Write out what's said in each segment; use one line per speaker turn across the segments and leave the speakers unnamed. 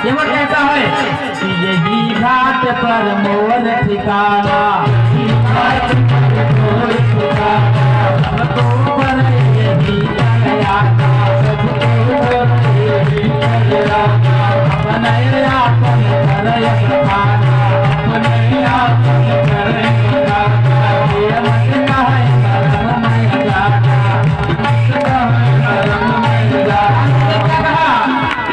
केवट कहता है कि यही घाट पर मोर ठिकाना, सबको पर यही गया अपने आपन करय प्रधाना, अपने आपन करय प्रधाना, ये मत कहे कर्म में जाना,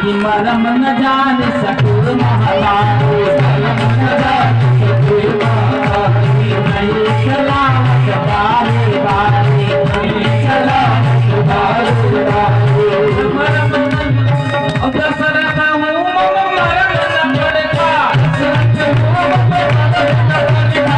कि मरम न जान सकुर महालाओ, मरम न जान सकुर महालाओ, नहीं सलामत बारे बारे, नहीं सलामत बारे बारे, मरम न दशरथ हूँ मरम न पड़ेगा, दशरथ हूँ मरम न पड़ेगा,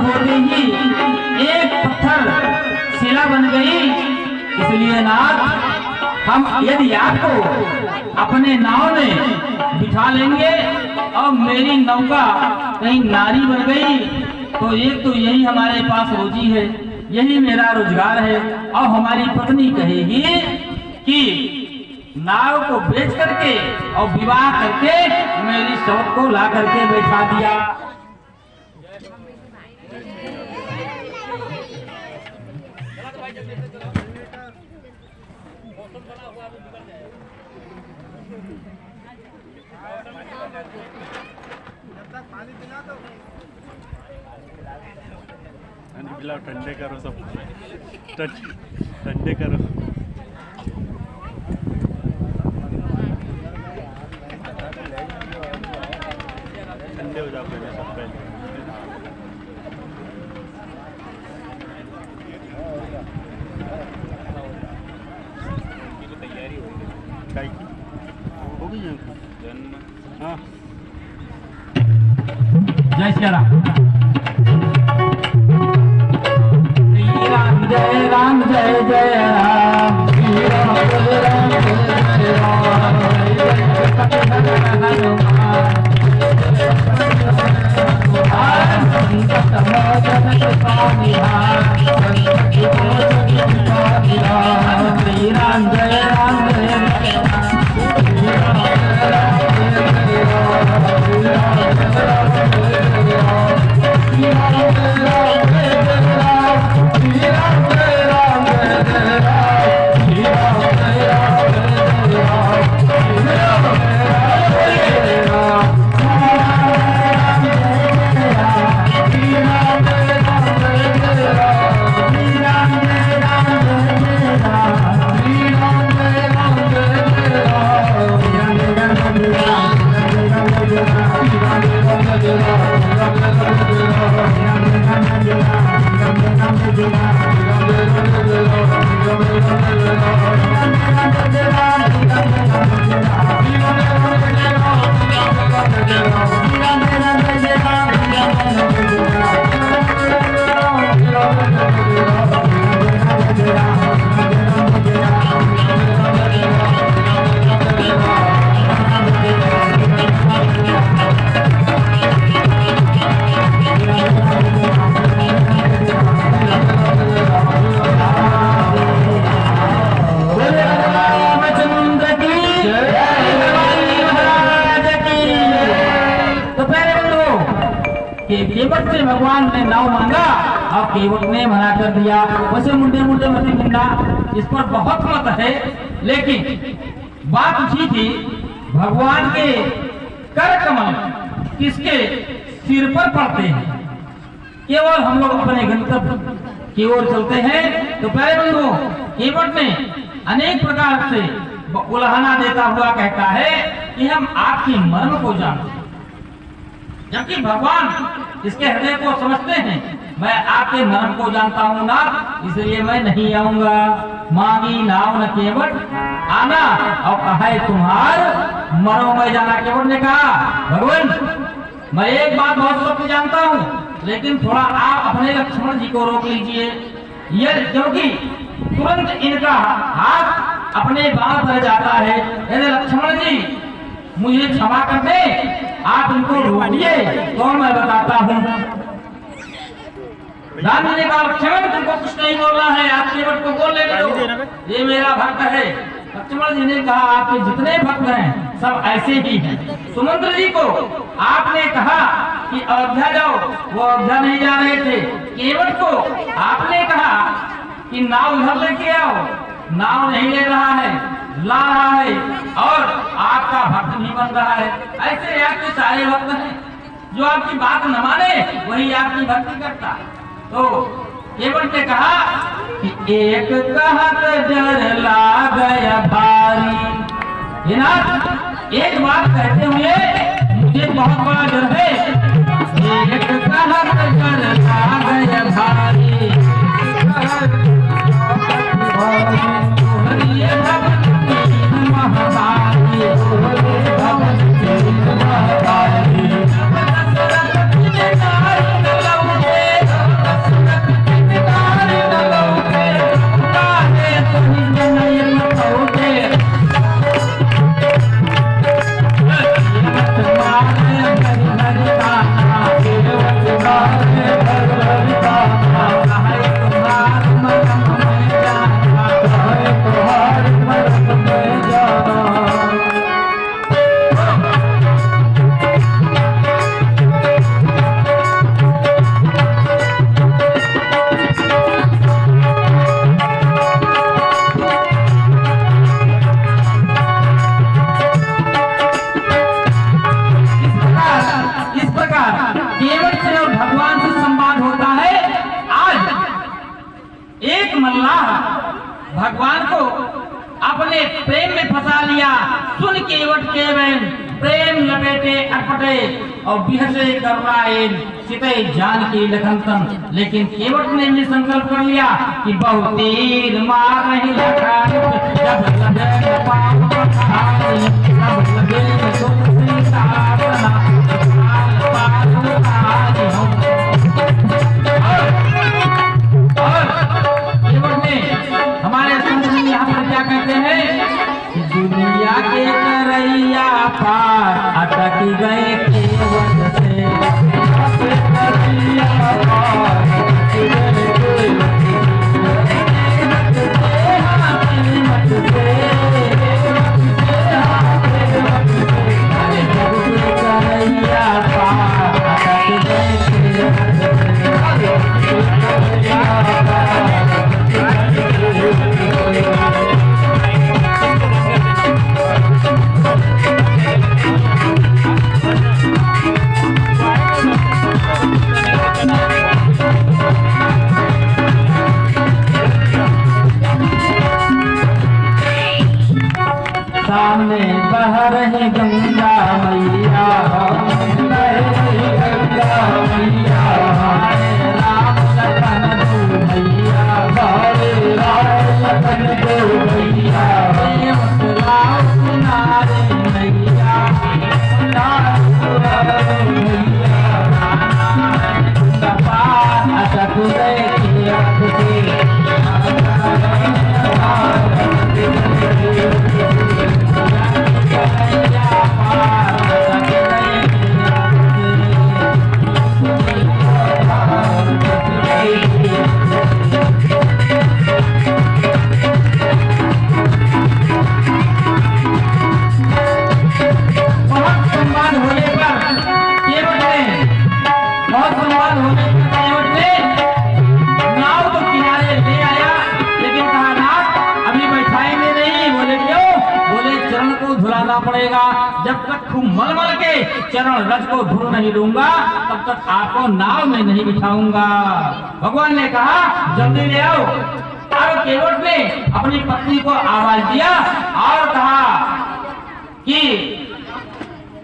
होते ही एक पत्थर शिला बन गई। इसलिए नाथ, हम यदि आपको अपने नाव में बिठा लेंगे और मेरी नौका कहीं नारी बन गई तो एक तो यही हमारे पास रोजी है, यही मेरा रोजगार है। और हमारी पत्नी कहेगी कि नाव को बेच करके और विवाह करके मेरी शौक को ला करके बैठा दिया।
पिलाओ, ठंडे करो सब, ठंडे करो। ठंडे हो जाओ पहले सब पहले। तैयारी हो गई है। हाँ,
जय श्री राम। जय राम जय जय राम, श्री राम जय राम जय राम, श्री राम जय राम केवट से भगवान ने नाव मांगा और केवट ने मना कर दिया। वैसे मुंडे मुंडे मती मुंडा इस पर बहुत मत है, लेकिन बात उठी थी भगवान के कर कमल किसके सिर पर पड़ते हैं। केवल हम लोग अपने गंतव्य की ओर चलते हैं। तो पहले बंधुओं, केवट ने अनेक प्रकार से उल्हाना देता हुआ कहता है कि हम आपके मर्म को जानते हैं, जबकि भगवान इसके हृदय को समझते हैं। मैं आपके मर्म को जानता हूँ ना, इसलिए मैं नहीं आऊंगा। मांगी नाव न केवट आना और कहा तुम्हार मरो मैं जाना। केवट ने कहा भगवान, मैं एक बात बहुत सत्य जानता हूँ, लेकिन थोड़ा आप अपने लक्ष्मण जी को रोक लीजिए। यह क्योंकि तुरंत इनका हाथ अपने बाण पर जाता है। यदि लक्ष्मण जी मुझे क्षमा कर दे, आप इनको रोकिए तो मैं बताता हूँ। राम जी ने कहा लक्ष्मण तुमको कुछ नहीं बोलना है, आप केवट को बोलने दो, ये मेरा भक्त है। लक्ष्मण जी ने कहा आपके जितने भक्त हैं सब ऐसे ही हैं। सुमंत्र जी को आपने कहा कि अयोध्या जाओ, वो अयोध्या नहीं जा रहे थे। केवट को आपने कहा कि नाव इधर लेके आओ, नाव नहीं ले रहा है, ला रहा है और आपका भक्त नहीं बन रहा है। ऐसे आपके सारे भक्त हैं, जो आपकी बात न माने वही आपकी भक्ति करता। तो केवट ने कहा कि एक कहत डर लाग भारी। एक बात कहते हुए मुझे बहुत बड़ा डर है। एक कहत डर लाग भारी, महाभारी भगवान को अपने प्रेम में फंसा लिया। सुन केवट केवल प्रेम लपेटे अटपटे और बिहसे करुणाएन सिते जान की लखनतन। लेकिन केवट ने भी संकल्प कर लिया कि बहु तीर मार नहीं लखन जब लगे पाप पखारी तब लगे तुलसी साधना पार उतारी हम। और केवट ने हमारे संत जी यहाँ पर क्या कहते हैं, दुनिया के करैया पार अटक गए केवट से, करैया पार अटक गए केवट से, करैया पार अटक गए सामने बह रही गंगा मैया, बह रही गंगा मैया, राम लखन दो मैया, हरे राम लखन दो मैया, राम किनारे मैया, अटक गए केवट से। पड़ेगा जब तक खूब मल के चरण रज को धुल नहीं लूंगा तब तक आपको नाव में नहीं बिठाऊंगा। भगवान ने कहा जल्दी ले आओ। और केवट ने अपनी पत्नी को आवाज दिया और कहा कि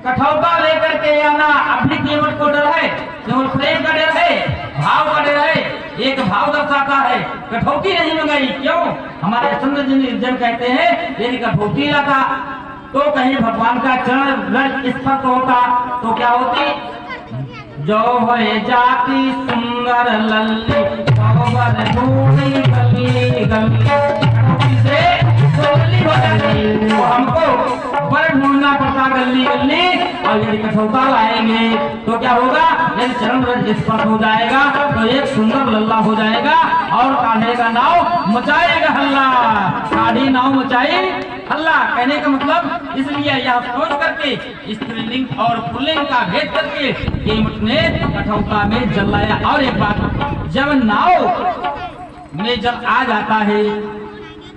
कठौता लेकर के आना। अब भी केवट को डर है, केवल प्रेम का डर है, भाव का डर है, एक भाव दर्शाता है। कठौती नहीं मंगाई, क्यों? हमारे संत जन कहते हैं यदि कठौती लाता तो कहीं भगवान का चरण रज स्पर्श होता तो क्या होती? जो है जाति सुंदर लल्ली गोबर ढूंढी गली गली से गली हो जाती, तो हमको बर ढूंढना पड़ता गली गली। और यदि कठौता लाएंगे तो क्या होगा? यदि चरण रज स्पर्श हो जाएगा तो एक सुंदर लल्ला हो जाएगा और कान्हे का नाव मचाएगा हल्ला। काढ़ी नाव मचाई हल्ला कहने का मतलब इसलिए यह सोच करके स्त्रीलिंग और पुल्लिंग का भेद करके केवट ने कठौता में जल लाया। और एक बात, जब नाव में जल आ जाता है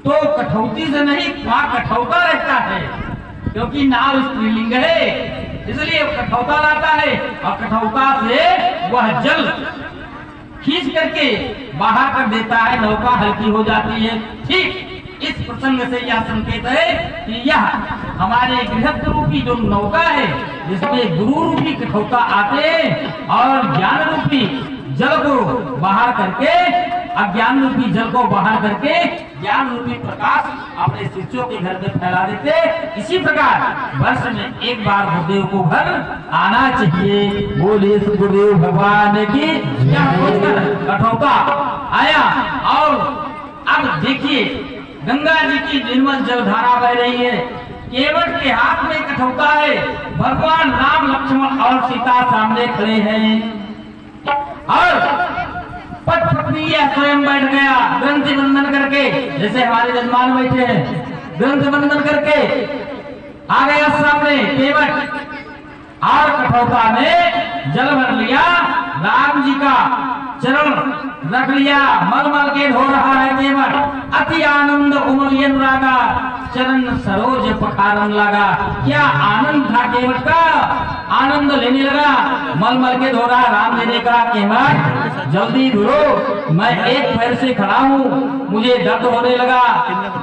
तो कठौती से नहीं वहां कठौता रहता है, क्योंकि नाव स्त्रीलिंग है इसलिए कठौता लाता है और कठौता से वह जल खींच करके बाहर कर देता है, नौका हल्की हो जाती है। ठीक इस प्रसंग से यह संकेत है कि यह हमारे गृहस्थ रूपी जो नौका है जिसमें गुरु रूपी कठौता आते हैं और ज्ञान रूपी जल को बाहर करके, अज्ञान रूपी जल को बाहर करके ज्ञान रूपी प्रकाश अपने शिष्यों के घर में फैला देते। इसी प्रकार वर्ष में एक बार गुरुदेव को घर आना चाहिए। बोले गुरुदेव भगवान की। यह सोचकर कठौता आया और अब देखिए गंगा जी की निर्मल जलधारा बह रही है, केवट के हाथ में कठौता है, भगवान राम लक्ष्मण और सीता सामने खड़े हैं और पति पत्नी यह स्वयं बैठ गया ग्रंथि बंधन करके, जैसे हमारे जजमान बैठे हैं ग्रंथि बंधन करके आ गया सामने केवट और कठौता में जल भर लिया राम जी का चरण रख लिया, मलमल के धो रहा है केवट, अति आनंद उमलिय अनुरागा, चरण सरोज पखारन लगा। क्या आनंद था केवट का, आनंद लेने लगा, मलमल के धो रहा। राम जी ने कहा केवट जल्दी धो, मैं एक पैर से खड़ा हूँ, मुझे दर्द होने लगा,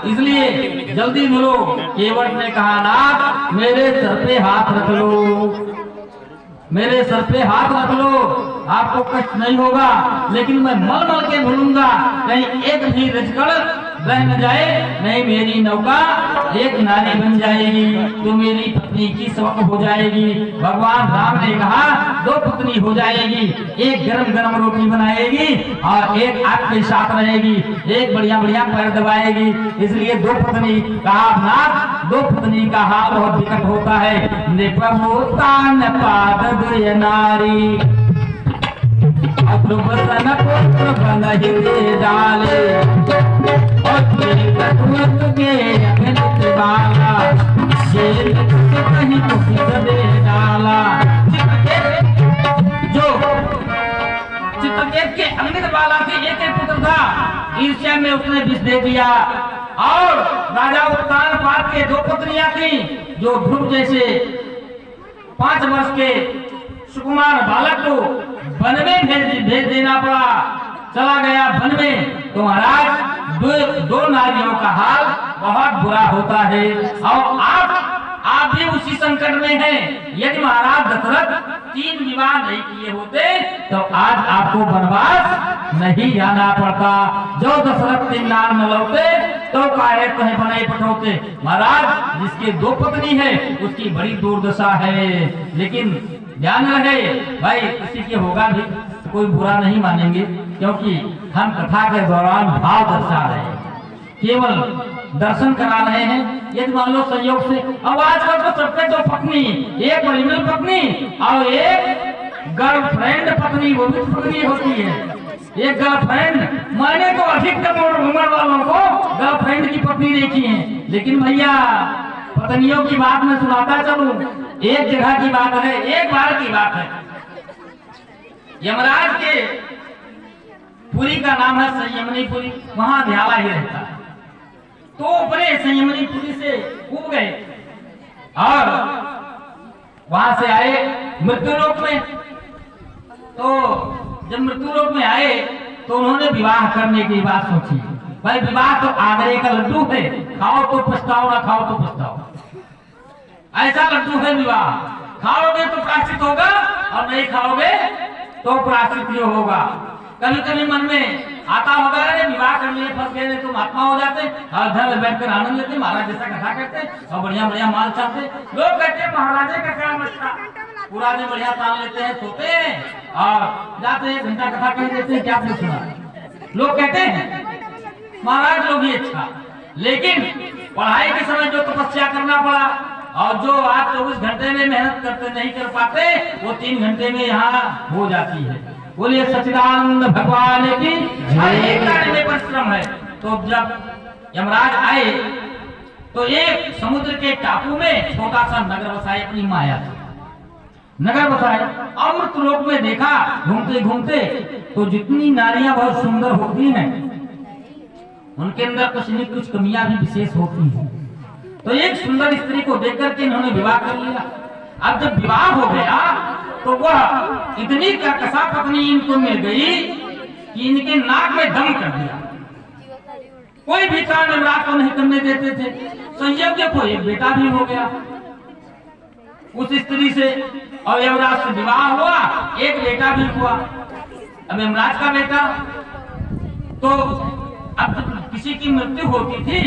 इसलिए जल्दी धो। केवट ने कहा नाथ मेरे सर पे हाथ रख लो, मेरे सर पे हाथ रख लो, आपको कष्ट नहीं होगा, लेकिन मैं मल के धुलूंगा, कहीं एक भी रजकड़ रह न जाए, नहीं मेरी नौका एक नारी बन जाएगी, तो मेरी पत्नी की सबक हो जाएगी। भगवान राम ने कहा दो पत्नी हो जाएगी, एक गरम गरम रोटी बनाएगी और एक आग के साथ रहेगी, एक बढ़िया बढ़िया पैर दबाएगी, इसलिए दो पत्नी। कहा नाथ दो पत्नी का हाल बहुत विकट होता है, निपमो तान पाद दुय नारी, अद्रुवसन पुत्र बनहि दे डाले, और तुरंत के अगनित बाला, ये कहीं कुछ दे डाला। जो चित्रकेत के अगनित बाला के एक पुत्र था, ईर्ष्या में उसने विष दे दिया। और राजा उत्तानपाद के दो पत्नियां थी, जो ध्रुव जैसे 5 वर्ष के सुकुमार बालक को वन में भेज देना पड़ा, चला गया वन में। तो महाराज दो नारियों का हाल बहुत बुरा होता है, और आप भी उसी संकट में हैं। यदि महाराज दशरथ 3 विवाह नहीं किए होते तो आज आपको वनवास नहीं जाना पड़ता। जो दशरथ 3 नार न लौटे तो काहे कहे बने पटोते। महाराज जिसके 2 पत्नी है उसकी बड़ी दुर्दशा है, लेकिन ध्यान रहे भाई किसी के होगा भी तो कोई बुरा नहीं मानेंगे, क्योंकि हम कथा के दौरान भाव दर्शा रहे हैं, केवल दर्शन करा रहे हैं। यदि मान लो संयोग से, अब आजकल तो सबके 2 पत्नी, एक ओरिजिनल पत्नी और एक गर्लफ्रेंड पत्नी, वो भी पत्नी होती है। एक गर्लफ्रेंड, मैंने तो अधिकतम उम्र वालों को गर्लफ्रेंड की पत्नी देखी है, लेकिन भैया पत्नियों की बात मैं सुनाता चलूं। एक जगह की बात है, एक बार की बात है। यमराज के पुरी का नाम है संयमनीपुरी, वहां ध्याला ही रहता है। तो ऊपरे संयमनीपुरी से कूद गए और वहां से आए मृत्युलोक में। तो जब मृत्युलोक में आए तो उन्होंने विवाह करने की बात सोची। भाई विवाह तो आगरे का लड्डू है, खाओ तो पछताओ, ना खाओ तो पछताओ, ऐसा लड्डू है विवाह। खाओगे तो प्रायश्चित होगा और नहीं खाओगे तो प्रायश्चित जो होगा। कभी कभी मन में आता होगा अरे विवाह कर लिए फंस गए तो महात्मा हो जाते, और घर में बैठकर आनंद लेते, महाराज जैसा कथा करते और बढ़िया बढ़िया माल चाहते। लोग कहते हैं महाराजे का क्या मसला, पूरा दिन बढ़िया तान लेते हैं, सोते हैं और जाते हैं, घंटा कथा कह देते हैं, क्या आपने सुना? लोग कहते हैं महाराज लोग ही अच्छा, लेकिन पढ़ाई के समय जो तपस्या करना पड़ा और जो आज 24 घंटे में मेहनत करते नहीं कर पाते, वो 3 घंटे में यहाँ हो जाती है। बोलिए सच्चिदानंद भगवान की एक कार्य में परिश्रम है। तो जब यमराज आए तो एक समुद्र के टापू में छोटा सा नगर बसाए, अपनी माया से नगर बसाए। अमृत लोक में देखा घूमते घूमते तो जितनी नारियां बहुत सुंदर होती हैं, उनके अंदर कुछ न कुछ कमियां भी विशेष होती हैं। तो एक सुंदर स्त्री को देख करके इन्होंने विवाह कर लिया। अब जब विवाह हो गया तो वह इतनी कर्कशा पत्नी इनको मिल गई कि इनके नाक में दम कर दिया। कोई भी काम यमराज को नहीं करने देते थे। संयोग देखो एक बेटा भी हो गया उस स्त्री से, और यमराज से विवाह हुआ, एक बेटा भी हुआ। अब यमराज का बेटा, तो अब किसी की मृत्यु होती थी,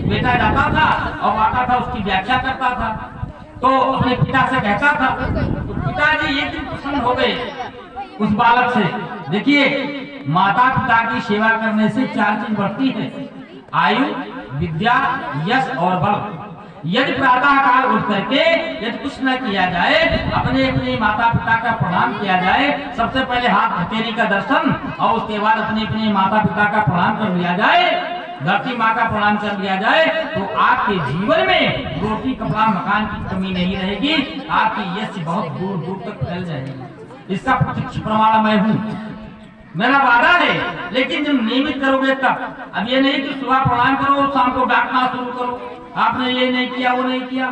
बेटा जाता था और आता था, उसकी व्याख्या करता था। तो अपने पिता से कहता था, तो पिताजी एक दिन प्रसन्न हो गए उस बालक से। देखिए माता पिता की सेवा करने से 4 चीज बढ़ती है, आयु, विद्या, यश और बल। यदि प्रातः काल उठ करके यदि कुछ न किया जाए, अपने अपने माता पिता का प्रणाम किया जाए, सबसे पहले हाथ हथेली का दर्शन और उसके बाद अपने अपने माता पिता का प्रणाम कर लिया जाए, धरती माँ का प्रणाम कर लिया जाए, तो आपके जीवन में रोटी कपड़ा मकान की कमी नहीं रहेगी, आपकी यश बहुत दूर दूर तक फैल जाएगी। इसका प्रत्यक्ष प्रमाण मैं हूँ। मेरा वादा है, लेकिन जब नियमित करोगे तब। अब ये नहीं कि सुबह प्रणाम करो शाम को डांटना शुरू करो, आपने ये नहीं किया वो नहीं किया,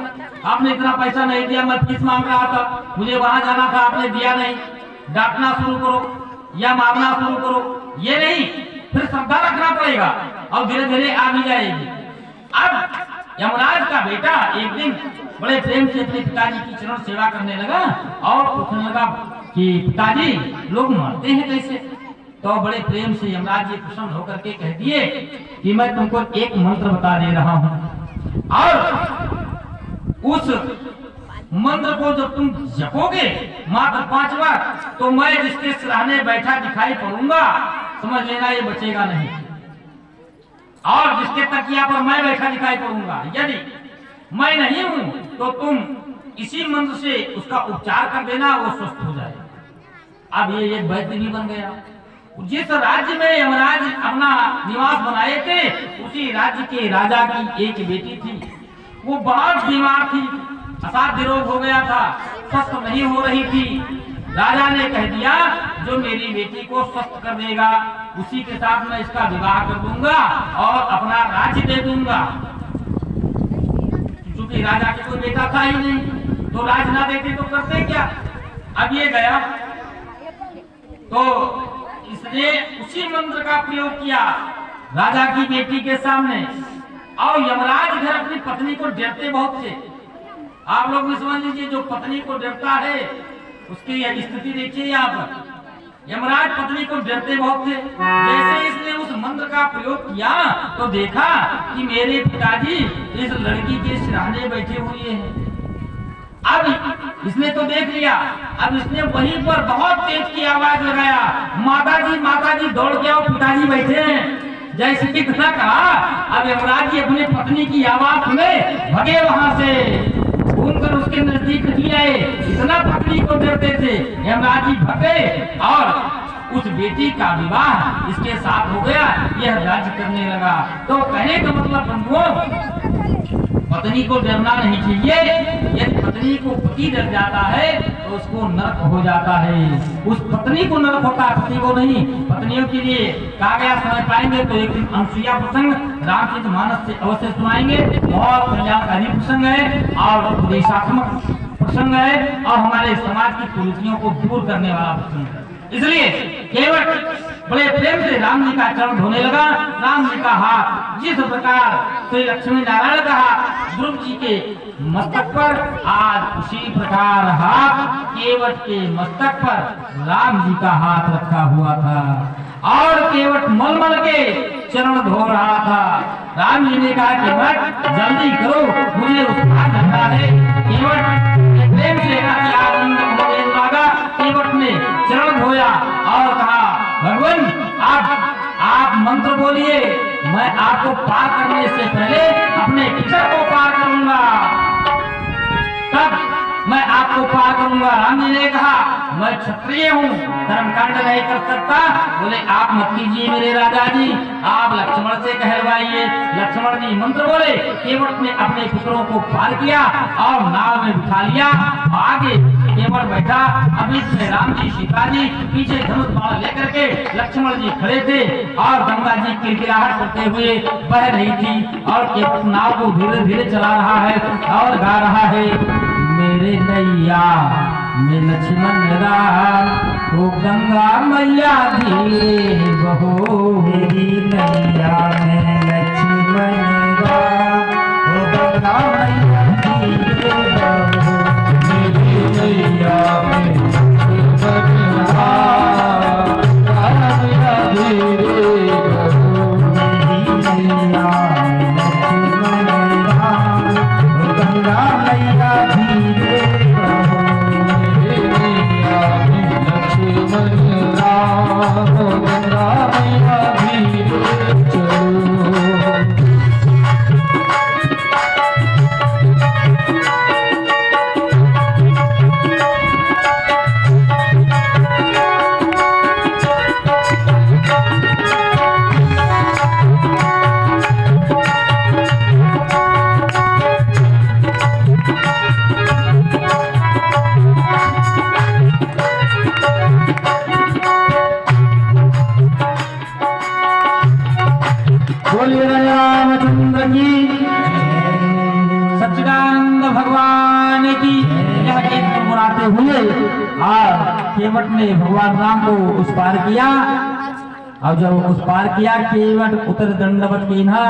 आपने इतना पैसा नहीं दिया, मैं फीस मांग रहा था, मुझे वहां जाना था, आपने दिया नहीं, डांटना शुरू करो या मारना शुरू करो। ये नहीं, फिर श्रद्धा रखना पड़ेगा और धीरे धीरे आ भी जाएगी। अब यमराज का बेटा एक दिन बड़े प्रेम से अपने पिताजी की चरण सेवा करने लगा और पूछने लगा कि पिताजी लोग मरते हैं कैसे? तो बड़े प्रेम से यमराज जी प्रसन्न होकर के कह दिए कि मैं तुमको एक मंत्र बता दे रहा हूं, और उस मंत्र को जब तुम जपोगे मात्र 5 बार, तो मैं जिसके सिरहाने बैठा दिखाई पड़ूंगा, समझ लेना ये बचेगा नहीं, और जिसके तकिया पर मैं बैठा दिखाई पड़ूंगा, यदि मैं नहीं हूं तो तुम इसी मंत्र से उसका उपचार कर देना, वो स्वस्थ हो जाए। अब ये एक वैद्य भी बन गया। जिस राज्य में यमराज अपना निवास बनाए थे, उसी राज्य के राजा की एक बेटी थी, वो बहुत बीमार थी, असाध्य रोग हो गया था, स्वस्थ नहीं हो रही थी। राजा ने कह दिया जो मेरी बेटी को स्वस्थ कर देगा उसी के साथ मैं इसका विवाह कर दूंगा और अपना राज्य दे दूंगा। क्योंकि राजा के कोई बेटा था ही नहीं, तो राज ना देते तो करते क्या। अब ये गया तो इसने उसी मंत्र का प्रयोग किया राजा की बेटी के सामने, और यमराज घर अपनी पत्नी को डरते बहुत थे। आप लोग भी समझ लीजिए, जो पत्नी को डरता है उसकी स्थिति देखिए यहाँ पर। यमराज पत्नी को डरते बहुत थे। जैसे इसने उस मंत्र का प्रयोग किया तो देखा कि मेरे पिताजी इस लड़की के सिरहाने बैठे हुए हैं। अब इसने तो देख लिया, अब इसने वहीं पर बहुत तेज की आवाज लगाया, माता जी दौड़ के आओ, पिताजी बैठे हैं। जैसे इतना कहा, अब यमराज जी अपने पत्नी की आवाज सुने, भगे वहां से, घूमकर उसके नजदीक नहीं आए। इतना पत्नी को डरते थे, यमराज जी भगे और उस बेटी का विवाह इसके साथ हो गया। यह राज्य करने लगा। तो कहने का मतलब बंधुओं, पत्नी को डरना नहीं चाहिए। यदि पत्नी को पति डर जाता है तो उसको नरक हो जाता है। उस पत्नी को नरक होता है, पति को नहीं। पत्नियों के लिए कहा गया, समय पाएंगे तो एक दिन अनुसुईया प्रसंग रामचरित मानस से अवश्य सुनाएंगे। बहुत कल्याणकारी प्रसंग है और उपदेशात्मक प्रसंग है और हमारे समाज की कुरीतियों को दूर करने वाला प्रसंग है। इसलिए केवट बड़े प्रेम से राम जी का चरण धोने लगा। राम जी का हाथ जिस प्रकार श्री लक्ष्मी नारायण का हाथ ध्रुव जी के मस्तक पर, आज उसी प्रकार हाथ केवट के मस्तक पर राम जी का हाथ रखा हुआ था और केवट मलमल के चरण धो रहा था। राम जी ने कहा केवट जल्दी करो, मुझे उस हाथ धरना है। केवट प्रेम से केवट ने चरण धोया और कहा, भगवान आप मंत्र बोलिए, मैं आपको पार करने से पहले अपने कीचड़ को पार करूंगा, तब मैं आपको पार करूंगा। राम जी ने कहा, मैं क्षत्रिय हूँ, कर्मकांड नहीं कर सकता। बोले आप मत कीजिए मेरे राजा जी, आप लक्ष्मण से कहलवाइए। लक्ष्मण जी मंत्र बोले, केवट ने अपने पुत्रों को पार किया और नाव में बिठा लिया। आगे केवट बैठा, अभी राम जी सीता जी पीछे धनुष बाण लेकर के लक्ष्मण जी खड़े थे और गंगा जी किलकिलाहट करते हुए बह रही थी और केवट नाव को धीरे धीरे चला रहा है और गा रहा है, मेरे नैया में लक्ष्मण राम, ओ गंगा मैया धीरे बहो।
मेरी नैया में लक्ष्मण राम, ओ गंगा मैया धीरे बहो। मेरी नैया में लक्ष्मण राम, गंगा मैया धीरे बहो। मेरी नैया में लक्ष्मण राम, ओ गंगा मैया धीरे बहो। मेरी नैया में लक्ष्मण राम, ओ गंगा मैया धीरे
बोलिए रामचंद्र की सच्चिदानंद भगवान की। यह गीत गुनगुनाते हुए और केवट ने भगवान राम को उस पार किया, और जब उस पार किया केवट उतर दंडवत कीन्हा,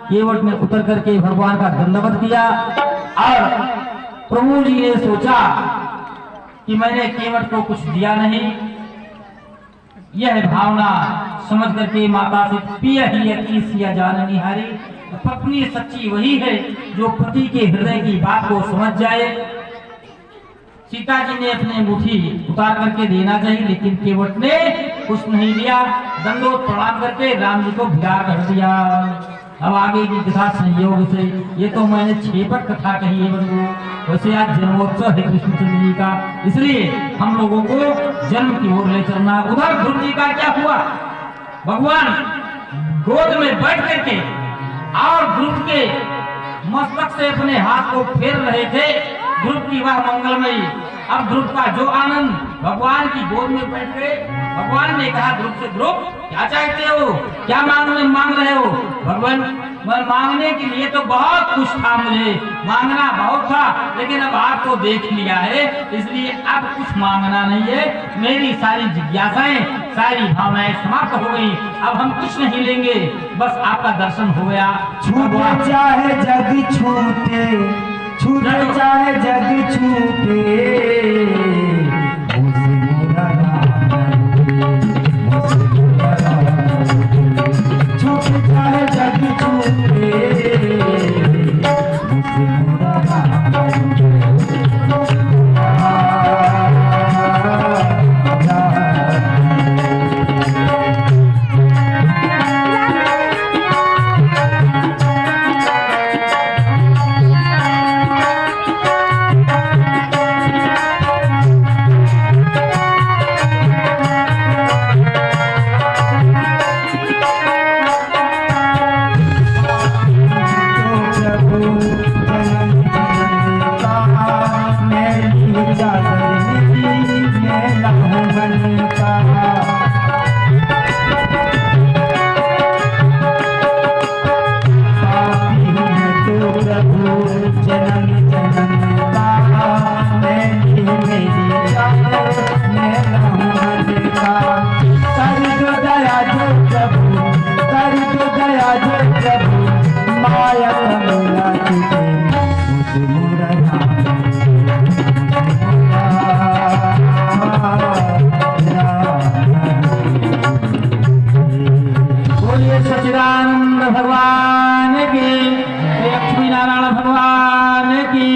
केवट ने उतर करके भगवान का दंडवत किया। और प्रभु जी ने सोचा कि मैंने केवट को कुछ दिया नहीं, यह भावना समझ करके माता से पिया ही अति सिया जान निहारी। पत्नी सच्ची वही है जो पति के हृदय की बात को समझ जाए। सीता जी ने अपने मुट्ठी उतार करके देना चाहिए, लेकिन केवट ने कुछ नहीं लिया। दंडोत प्रणाम करके राम जी को विदा कर दिया। अब आगे की कथा संयोग से, ये तो मैंने छेपट कथा कही है बंधु, वैसे आज जन्मोत्सव है कृष्णचंद्र जी का, इसलिए हम लोगों को जन्म की ओर ले चलना। उधर ध्रुव जी का क्या हुआ, भगवान गोद में बैठ करके और ध्रुव के मस्तक से अपने हाथ को फेर रहे थे। ध्रुव की वह मंगलमयी, अब ध्रुव का जो आनंद, भगवान की गोद में बैठ गए। भगवान ने कहा ध्रुव से, ध्रुव क्या चाहते हो, क्या मांग रहे हो। भगवान, मैं मांगने के लिए तो बहुत कुछ था, मुझे मांगना बहुत था, लेकिन अब आपको देख लिया है, इसलिए अब कुछ मांगना नहीं है। मेरी सारी जिज्ञासाएं, सारी भावनाएं समाप्त हो गई, अब हम कुछ नहीं लेंगे, बस आपका दर्शन हो गया।
छूटे चाहे जग छूटे, छूटे चाहे जग छूटे, मुझसे मोरा छूटे चाहे जग छूटे, मुझसे मोरा
सच्चिदानंद भगवान की, लक्ष्मी नारायण भगवान की।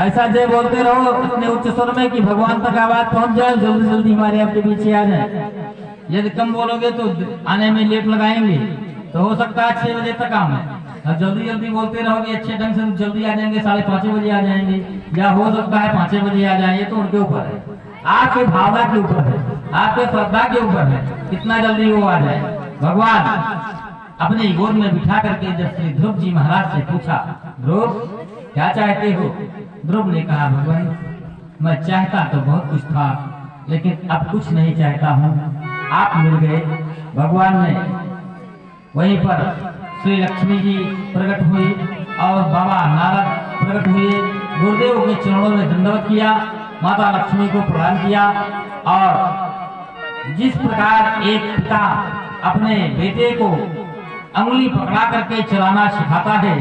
ऐसा जय बोलते रहो इतने उच्च स्वर में कि भगवान तक आवाज पहुंच जाए, जल्दी जल्दी हमारे आपके पीछे आ जाए। यदि कम बोलोगे तो आने में लेट लगाएंगे, तो हो सकता है 6 बजे तक आए, और जल्दी जल्दी बोलते रहोगे अच्छे ढंग से जल्दी आ जाएंगे, 5:30 बजे आ जाएंगे, या हो सकता है 5 बजे आ जाएंगे। तो उनके ऊपर है, आपके भावना के ऊपर है, आपके श्रद्धा के ऊपर है, कितना जल्दी वो आ जाए। भगवान अपने गोद में बिठा करके जब श्री ध्रुव जी महाराज से पूछा, ध्रुव क्या चाहते हो। ध्रुव ने कहा, भगवान मैं चाहता तो बहुत कुछ था, लेकिन अब कुछ नहीं चाहता हूँ, आप मिल गए। भगवान ने वहीं पर श्री लक्ष्मी जी प्रकट हुई और बाबा नारद प्रकट हुए, गुरुदेव के चरणों में दंडवत किया, माता लक्ष्मी को प्रणाम किया। और जिस प्रकार एक पिता अपने बेटे को अंगुली पकड़ा करके चलाना सिखाता है,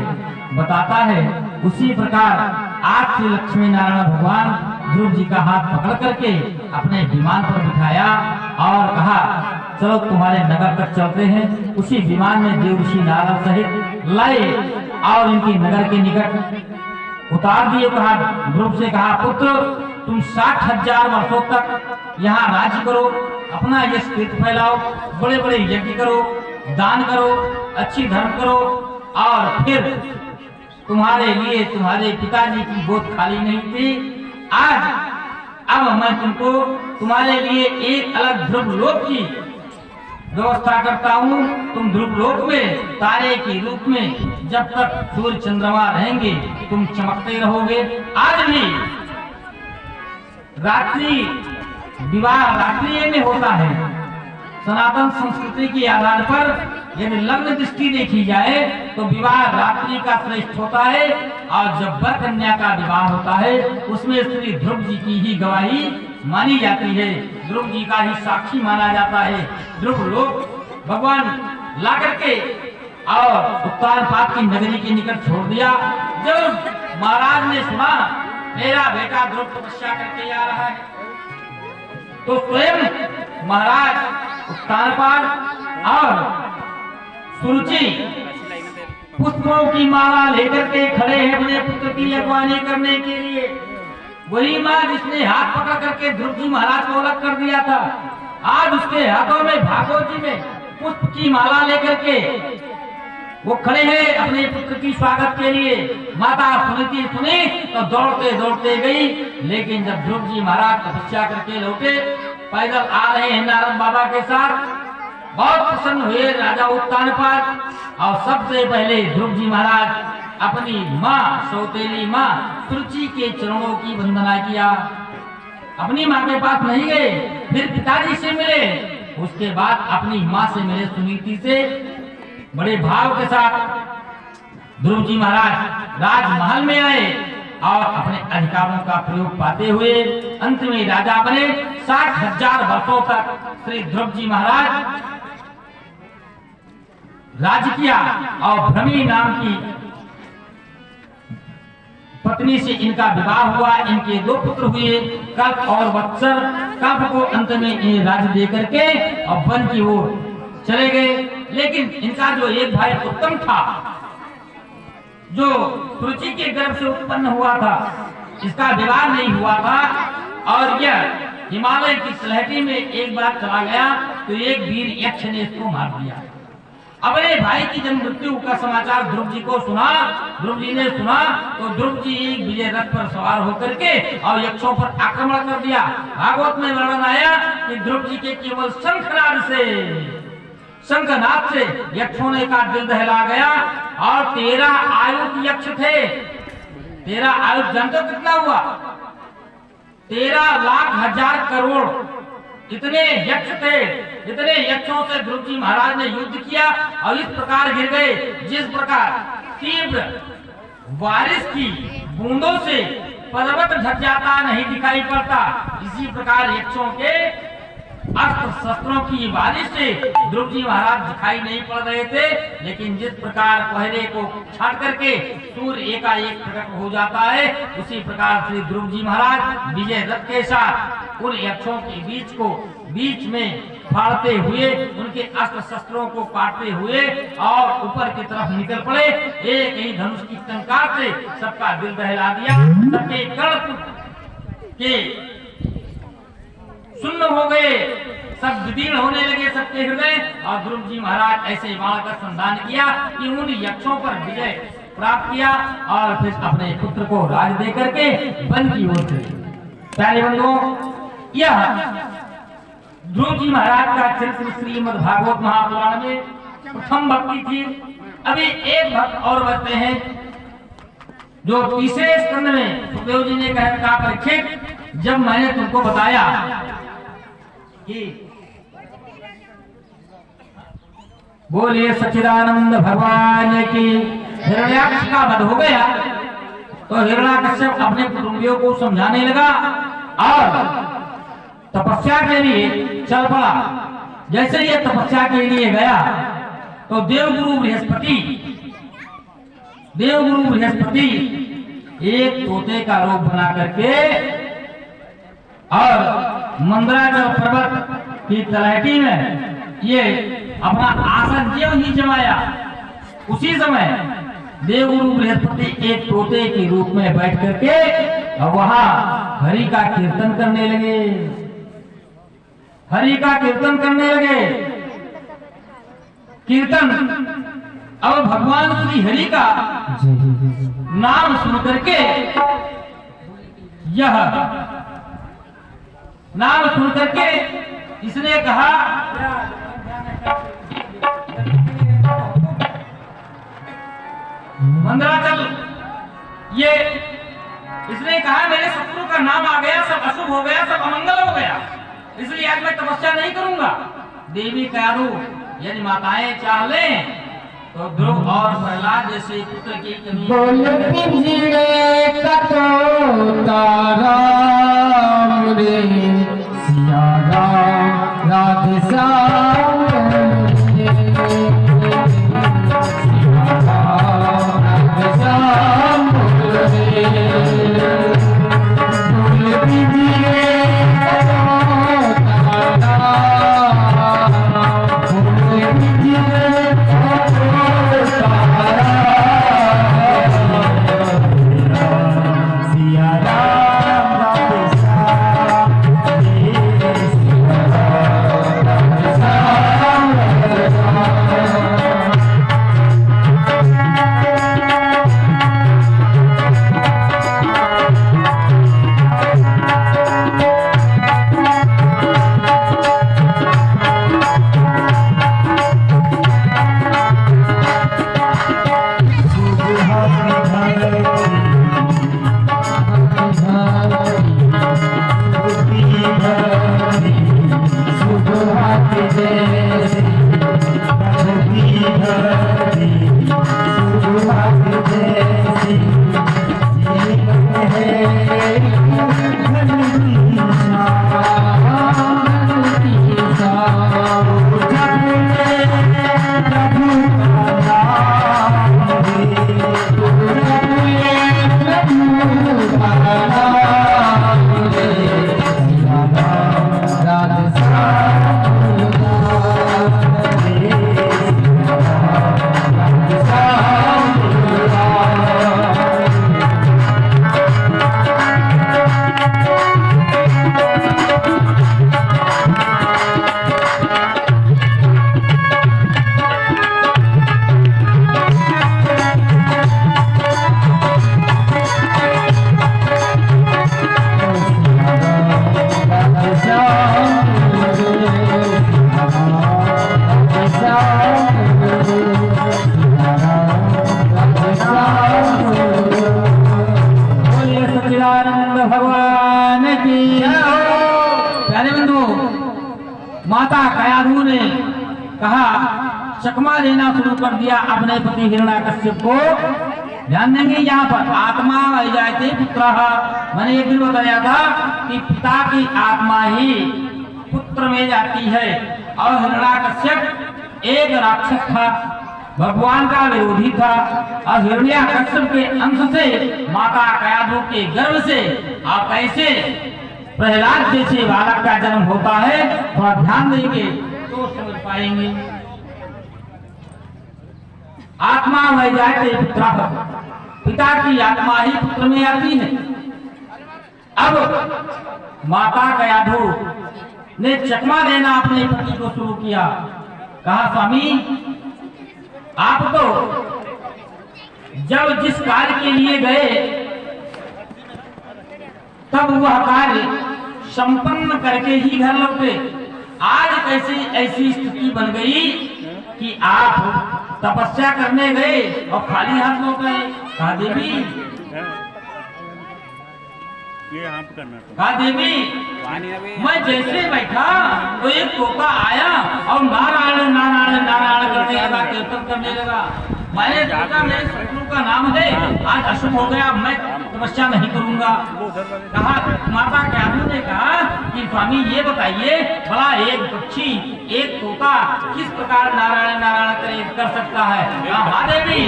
बताता है, उसी प्रकार आज से लक्ष्मी नारायण भगवान ध्रुव जी का हाथ पकड़ करके अपने विमान पर बिठाया और कहा, चलो तुम्हारे नगर तक चलते हैं। उसी विमान में देव ऋषि नारद सहित लाए और इनके नगर के निकट उतार दिए। कहा, ध्रुव से कहा, पुत्र तुम 60,000 वर्षों तक यहाँ राज्य करो, अपना यश कीर्ति फैलाओ, बड़े बड़े यज्ञ करो, दान करो, अच्छी धर्म करो, और फिर तुम्हारे लिए तुम्हारे पिताजी की गोद खाली नहीं थी। आज अब मैं तुमको तुम्हारे लिए एक अलग ध्रुव लोक की व्यवस्था करता हूँ। तुम ध्रुव लोक में तारे के रूप में जब तक सूर्य चंद्रमा रहेंगे तुम चमकते रहोगे। आज भी रात्रि विवाह रात्रि में होता है, सनातन संस्कृति के आधार पर यदि लग्न दृष्टि देखी जाए तो विवाह रात्रि का श्रेष्ठ होता है, और जब वर कन्या का विवाह होता है उसमें श्री ध्रुव जी की ही गवाही मानी जाती है, ध्रुव जी का ही साक्षी माना जाता है। ध्रुव लोग भगवान ला करके और उत्तानपाद की नगरी के निकट छोड़ दिया। जब महाराज ने सुना मेरा बेटा ध्रुव तपस्या करके आ रहा है, तो स्वयं महाराज उत्तानपाद और सुरुचि पुष्पों की माला लेकर के खड़े हैं अपने पुत्र की अगवानी करने के लिए। वही माँ जिसने हाथ पकड़ करके ध्रुव जी महाराज को अलग कर दिया था, आज उसके हाथों में भागवत जी में पुष्प की माला लेकर के वो खड़े हैं अपने पुत्र की स्वागत के लिए। माता सुनीति सुनी तो दौड़ते दौड़ते गई, लेकिन जब ध्रुव जी महाराज तपस्या करके लौटे, पैदल आ रहे हैं नारद बाबा के साथ, बहुत प्रसन्न हुए राजा उत्तानपाद, और सबसे पहले ध्रुव जी महाराज अपनी माँ सौतेली माँ सुरुचि के चरणों की वंदना किया। अपनी माँ के पास नहीं गए, फिर पिताजी से मिले, उसके बाद अपनी माँ से मिले सुनीति से। बड़े भाव के साथ ध्रुव जी महाराज राजमहल में आए और अपने अधिकारों का प्रयोग पाते हुए अंत में राजा बने। 60,000 वर्षों तक श्री ध्रुव जी महाराज राज किया, और भ्रमी नाम की पत्नी से इनका विवाह हुआ। इनके 2 पुत्र हुए, कल्प और वत्सर। कल्प को अंत में ये राज्य दे करके और वन की ओर चले गए। लेकिन इनका जो एक भाई उत्तम था, जो सुरुचि के गर्भ से उत्पन्न हुआ था, इसका विवाह नहीं हुआ था, और यह हिमालय की तलहटी में एक बार चला गया तो एक वीर यक्ष ने इसको मार दिया। अपने भाई की जन्म मृत्यु का समाचार ध्रुव जी को सुना, ध्रुव जी ने सुना तो ध्रुव जी विजय रथ पर सवार होकर के और यक्षों पर आक्रमण कर दिया। भागवत में वर्णन आया कि ध्रुव जी के केवल शंखनाद से यक्षों ने का दिल दहला गया, और 13 आयुध यक्ष थे। 13 आयुध जानते हो कितना हुआ? 13 लाख हजार करोड़ इतने यक्ष थे। इतने यक्षों से ध्रुव जी महाराज ने युद्ध किया और इस प्रकार गिर गए जिस प्रकार तीव्र बारिश की बूंदों से पर्वत ढक जाता नहीं दिखाई पड़ता, इसी प्रकार यक्षों के अस्त्र शस्त्रों की बारिश से ध्रुव जी महाराज दिखाई नहीं पड़ रहे थे। लेकिन जिस प्रकार पहरे को छाट करके सूर्य एकाएक प्रकट हो जाता है, उसी प्रकार श्री ध्रुव जी महाराज विजय रथ के साथ उन यक्षों के बीच में फाड़ते हुए, उनके अस्त्र शस्त्रों को काटते हुए और ऊपर की तरफ निकल पड़े। एक ही धनुष की टंकार से सबका दिल दहला दिया, सबके कर्ण के सुन्न हो गए, सब विदीर्ण होने लगे सबके हृदय। और ध्रुव जी महाराज ऐसे बाण का संधान किया कि उन यक्षों पर विजय प्राप्त किया, और फिर अपने पुत्र को राज दे करके वन की ओर चले। प्यारे बंधुओं, यह ध्रुव जी महाराज का चरित्र श्रीमद् भागवत महापुराण में प्रथम भक्ति थी। अभी एक भक्त और बचते हैं, जो तीसरे स्कंद में सुखदेव जी ने कहा परीक्षित, जब मैंने तुमको बताया कि बोलिए सच्चिदानंद भगवान की, हिरण्याक्ष का वध हो गया तो हिरण्याकश्यप अपने कुटुंबियों को समझाने लगा और तपस्या के लिए चल पड़ा। जैसे ये तपस्या के लिए गया तो देवगुरु बृहस्पति एक तोते का रूप बना करके और मंदराचल पर्वत की तलहटी में ये अपना आसन ज्यों ही जमाया, उसी समय देवगुरु बृहस्पति एक तोते के रूप में बैठ करके और वहां हरि का कीर्तन करने लगे। कीर्तन अब भगवान श्री हरि का नाम सुन करके, यह नाम सुन करके इसने कहा, मंदराचल, ये इसने कहा मेरे शत्रु का नाम आ गया, सब अशुभ हो गया, सब अमंगल हो गया, इसलिए आज मैं तपस्या नहीं करूंगा। देवी कारू यानी माताएं चाह लें तो ध्रुव और प्रहलाद जैसे पुत्र की कमी
बोल पिंजरे का तोता राम रे सिया राम राधे श्याम रे सिया राम राधे श्याम रे बोल पिंजरे का तोता राम बोल पिंजरे सिया राम राधे श्याम रे सिया राम राधे श्याम भगवान की प्यारे बंधु माता कयाधु ने कहा चकमा देना शुरू कर दिया अपने पति हिरण्याकश्यप को। ध्यान देंगे यहाँ पर आत्मा वही जाते पुत्र। मैंने एक दिन बताया था कि पिता की आत्मा ही पुत्र में जाती है और हिरण्याकश्यप एक राक्षस था, भगवान का विरोधी था और हिरण्याकश्यप के अंश से माता कयाधु के गर्भ से आप कैसे प्रहलाद जैसे बालक का जन्म होता है थोड़ा ध्यान देंगे तो समझ पाएंगे। आत्मा वह जाते पुत्र, पिता की आत्मा ही पुत्र में आती है। अब माता कयाधु ने चकमा देना अपने पति को शुरू किया। कहा स्वामी आप तो जब जिस कार्य के लिए गए तब वह कार्य संपन्न करके ही घर लौटे। आज कैसी ऐसी स्थिति बन गई कि आप तपस्या करने गए और खाली हाथ लौट गए। कहा देवी
ये आप करना तो
कहा देवी मैं जैसे बैठा तो एक तोता आया और नारायण नारायण नारायण करने लगा, कीर्तन करने लगा। मैंने सोचा मेरे शत्रु का नाम है, आज अशुभ हो गया, मैं तपस्या नहीं करूंगा। कहा माता कयाधु ने कहा कि स्वामी ये बताइए भला एक पक्षी एक तोता किस प्रकार नारायण नारायण कर सकता है। हाँ देवी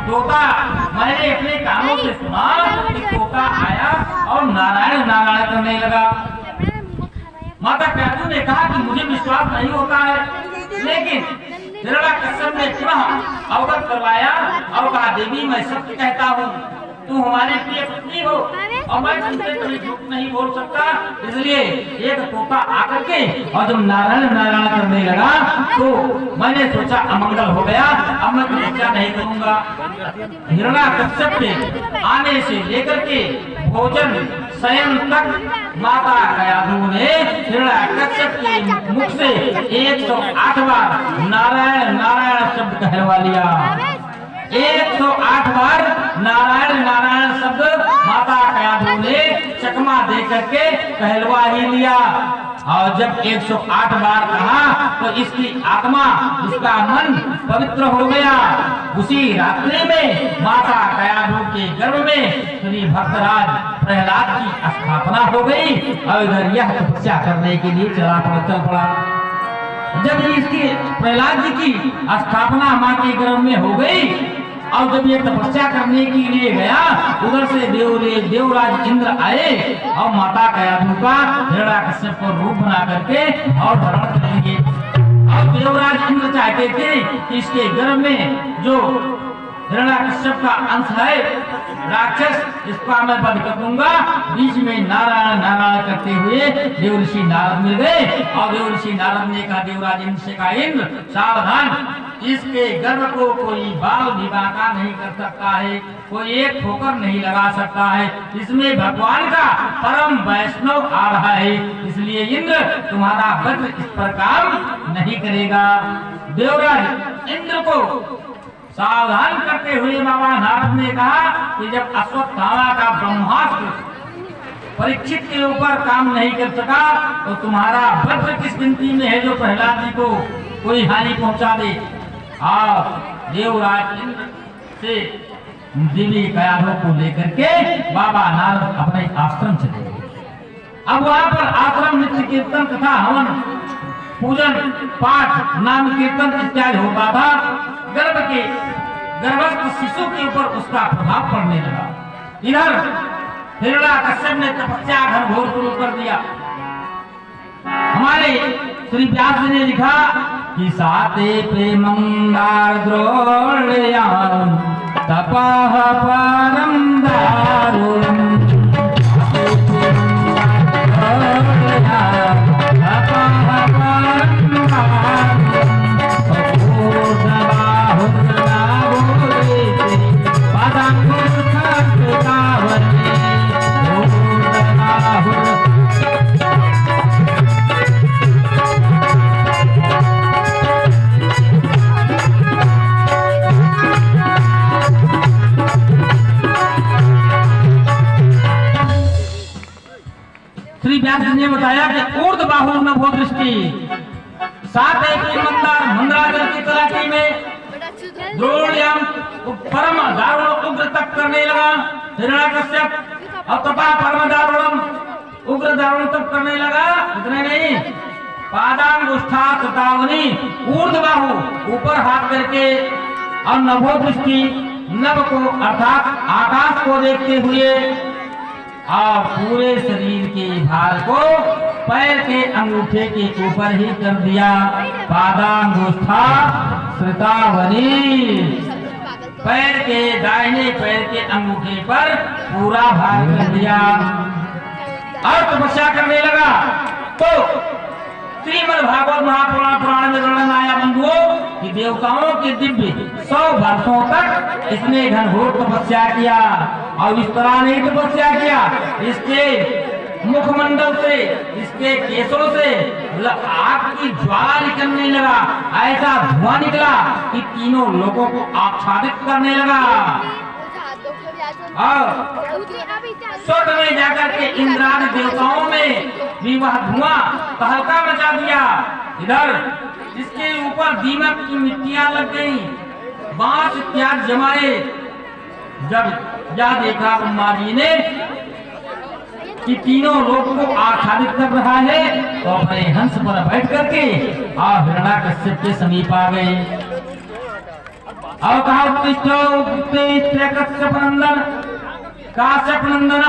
तोता मैंने अपने कानों से सुना कि तोता आया और नारायण नारायण करने लगा। माता कयाधु ने कहा कि मुझे विश्वास नहीं होता है, लेकिन हिरण्याकश्यप ने पुनः अवगत करवाया और कहा देवी मैं सत्य कहता हूँ, तू हमारी प्रिय पत्नी हो और मैं तुमसे कभी झूठ नहीं बोल सकता। इसलिए एक तोता आकर के और जब नारायण नारायण करने लगा तो मैंने सोचा अमंगल हो गया, अब मैं तपस्या नहीं करूंगा। हिरण्याकश्यप के आने से लेकर के भोजन शयन तक माता कयाधु ने हिरण्याकश्यप के मुख से 108 बार नारायण नारायण शब्द कहलवा लिया। 108 बार नारायण नारायण शब्द माता कयाधु ने चकमा दे करके कहलवा ही लिया। और जब 108 बार कहा तो इसकी आत्मा, इसका मन पवित्र हो गया। उसी रात्रि में माता कयाधु के गर्भ में श्री भक्तराज प्रहलाद की स्थापना हो गई और इधर यह तपस्या करने के लिए चल पड़ा। जब इसकी प्रहलाद जी की स्थापना माँ के गर्भ में हो गई और जब ये तपस्या करने के लिए गया, उधर से देवराज इंद्र आए और माता कयाधु का हिरण्याकश्यप को रूप बना करके और धारण करेंगे। और देवराज इंद्र चाहते थे कि इसके गर्भ में जो हिरण्याकश्यप का अंश है राक्षस, इसका मैं वध कर दूंगा। बीच में नारायण नारायण करते हुए देव ऋषि नारद मिल गए और देव ऋषि नारद ने कहा देवराज इंद्र से कहा, इंद्र सावधान, इसके गर्भ को कोई बाल भी बांका नहीं कर सकता है, कोई एक ठोकर नहीं लगा सकता है। इसमें भगवान का परम वैष्णव आ रहा है, इसलिए इंद्र तुम्हारा वज्र इस पर काम नहीं करेगा। देवराज इंद्र को सावधान करते हुए बाबा नारद ने कहा कि जब अश्वत्थामा का ब्रह्मास्त्र परीक्षित के ऊपर काम नहीं कर सका तो तुम्हारा वज्र किस गिनती में है जो प्रहलाद जी को कोई हानि पहुंचा दे। और देवराज इंद्र से देवी कयाधु को लेकर के बाबा नारद अपने आश्रम चले गए। अब वहां पर आश्रम नित्य कीर्तन तथा हवन पूजन पाठ नाम कीर्तन इत्यादि होता था। गर्भस्थ शिशु के ऊपर उसका प्रभाव पड़ने लगा। इधर हिरण्याकश्यप ने तपस्या घनघोर शुरू कर दिया। हमारे श्री व्यास जी ने लिखा कि साते प्रेमंगार द्रोण्याम तपः परम दारुणम् श्री व्यास जी ने बताया कि ऊर्ध बाहु नभो दृष्टि, सात एक मंदार मंदराचल की तलाशी में द्रोण्याम परम दारुण उग्र तप करने लगा हिरण्याकश्यप और तपा परम दारुणम उग्र दारुण तप करने लगा। इतने नहीं, पादांगुष्ठा चेतावनी ऊर्ध बाहु ऊपर हाथ करके और नभो दृष्टि नभ को अर्थात आकाश को देखते हुए और पूरे शरीर के भार को पैर के अंगूठे के ऊपर ही कर दिया। पादांगुष्ठा श्रुतावनी पैर के दाहिने पैर के अंगूठे पर पूरा भार कर दिया और तपस्या करने लगा। तो श्रीमद् भागवत महापुराण पुराण में वर्णन आया बंधुओं कि देवताओं के दिव्य 100 वर्षों तक इसने घनघोर तपस्या किया और इस तरह नहीं तपस्या किया, इसके मुखमंडल से इसके केसों से आग की ज्वाला निकलने लगा, ऐसा धुआं निकला कि तीनों लोगों को आच्छादित करने लगा। और स्वर्ग में जाकर के इंद्रादि देवताओं में भी वह धुआं तहलका मचा दिया। इधर इसके ऊपर दीमक की मिट्टियां लग गई, बांस इत्यादि जमाए। जब यह देखा ब्रह्मा जी ने कि तीनों लोगों को आच्छादित कर रहा है तो अपने हंस पर बैठ करके और हिरण्याकश्यप के समीप आ गए और कहा कश्यप नंदन काश्यप नंदन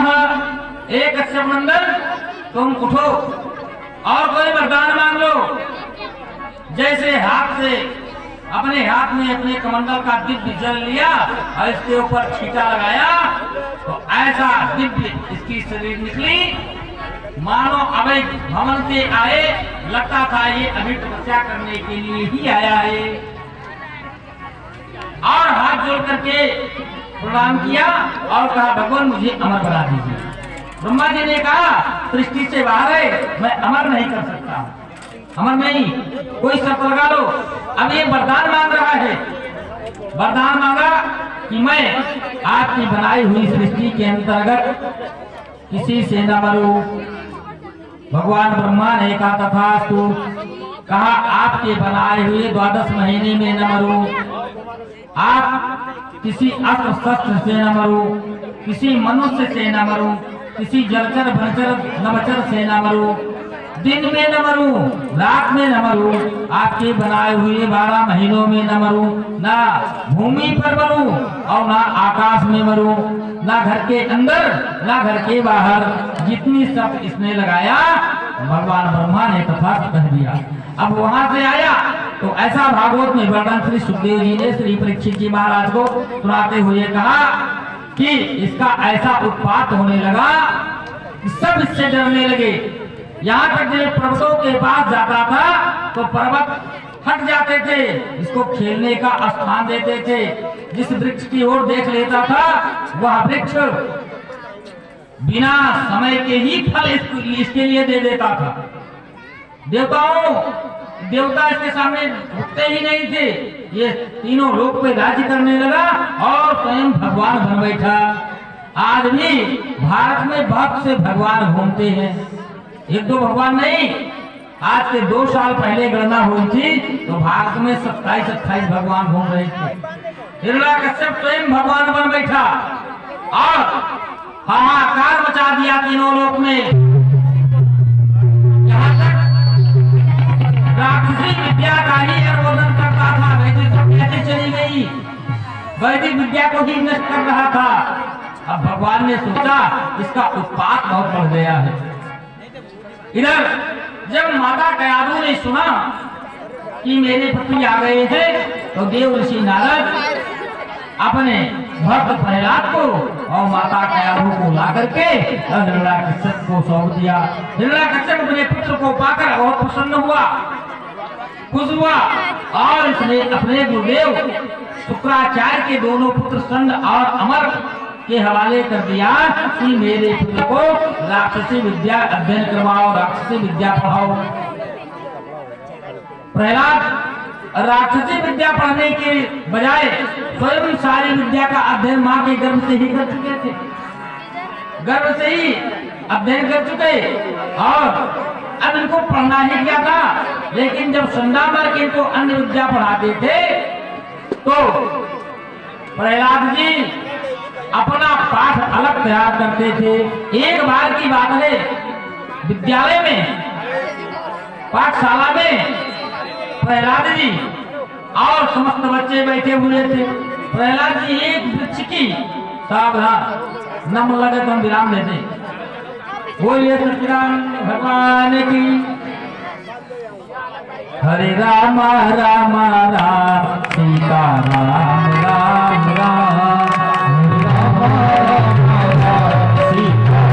एक कश्यप नंदन तुम उठो और कोई वरदान मांग लो। जैसे हाथ से अपने हाथ में अपने कमंडल का दिव्य जल लिया और इसके ऊपर छींटा लगाया तो ऐसा दिव्य इसकी शरीर निकली, मानो अवैध भवन से आए, लगता था ये अभी तपस्या करने के लिए ही आया है। और हाथ जोड़ करके प्रणाम किया और कहा भगवान मुझे अमर बना दीजिए। ब्रह्मा जी ने कहा सृष्टि से बाहर है, मैं अमर नहीं कर सकता, अमर नहीं, कोई शर्त लगा लो। अब ये वरदान मांग रहा है, वरदान मांगा कि मैं आपकी बनाई हुई सृष्टि के अंतर्गत किसी से न मरूं,
भगवान ब्रह्मा ने कहा तथास्तु। कहा आपके बनाए हुए 12 महीने में न मरो, आप किसी अस्त्र शस्त्र से न मरो, किसी मनुष्य से न मरो, किसी जलचर भलचर नवचर से न मरो, दिन में न मरू, रात में न मरू, आपके बनाए हुए 12 महीनों में न मरू, ना भूमि पर मरू और ना आकाश में मरू, ना घर के अंदर ना घर के बाहर। जितनी शर्त इसने लगाया भगवान ब्रह्मा ने तथास्तु कह दिया। अब वहां से आया तो ऐसा भागवत में वर्णन श्री सुखदेव जी ने श्री परीक्षित जी महाराज को सुनाते हुए कहा कि इसका ऐसा उत्पात होने लगा कि सब इससे डरने लगे। यहाँ तक जब पर्वतों के पास जाता था तो पर्वत हट जाते थे, इसको खेलने का स्थान देते थे। जिस वृक्ष की ओर देख लेता था वह वृक्ष बिना समय के ही फल इसके लिए दे देता था। देवता इसके सामने रुकते ही नहीं थे। ये तीनों लोक पे राज्य करने लगा और स्वयं भगवान बन बैठा। आज भी भारत में बहुत से भगवान घूमते हैं, एक दो भगवान नहीं। आज से 2 साल पहले गणना हुई थी तो भारत में 27-28 भगवान घूम रहे थे। हिरण्याकश्यप स्वयं भगवान बन बैठा और हाहाकार मचा दिया तीनों लोक में। यहाँ तक राक्षसी विद्या का ही अनुमोदन करता था। वैदिक कैसे चली गई, वैदिक विद्या को ही नष्ट कर रहा था। अब भगवान ने सोचा इसका उत्पात बहुत बढ़ गया है। इधर जब माता कयाधु ने सुना कि मेरे पति आ गए हैं तो देव ऋषि नारद अपने भक्त प्रहलाद को और माता कयाधु को ला करके हिरण्याकश्यप को सौंप दिया। हिरण्याकश्यप अपने पुत्र को पाकर बहुत प्रसन्न हुआ, खुश हुआ और इसने अपने गुरुदेव शुक्राचार्य के दोनों पुत्र संड और अमर के हवाले कर दिया कि मेरे पुत्र को राक्षसी विद्या अध्ययन करवाओ, राक्षसी विद्या पढ़ाओ। प्रहलाद राक्षसी विद्या पढ़ने के बजाय स्वयं सारी विद्या का अध्ययन मां के गर्भ से ही कर चुके थे, गर्भ से ही अध्ययन कर चुके और अब इनको पढ़ना ही क्या था। लेकिन जब संडामर के इनको अन्य विद्या पढ़ाते थे तो प्रहलाद जी अपना पाठ अलग तैयार करते थे। एक बार की बात है, विद्यालय में पाठशाला में प्रहलाद जी और समस्त बच्चे बैठे हुए थे। प्रहलाद जी एक वृक्ष की सावधान नम लगे तो हम विराम देते। बोलिए सच्चिदानंद भगवान की। हरे राम राम राम सीता राम राम राम। सीता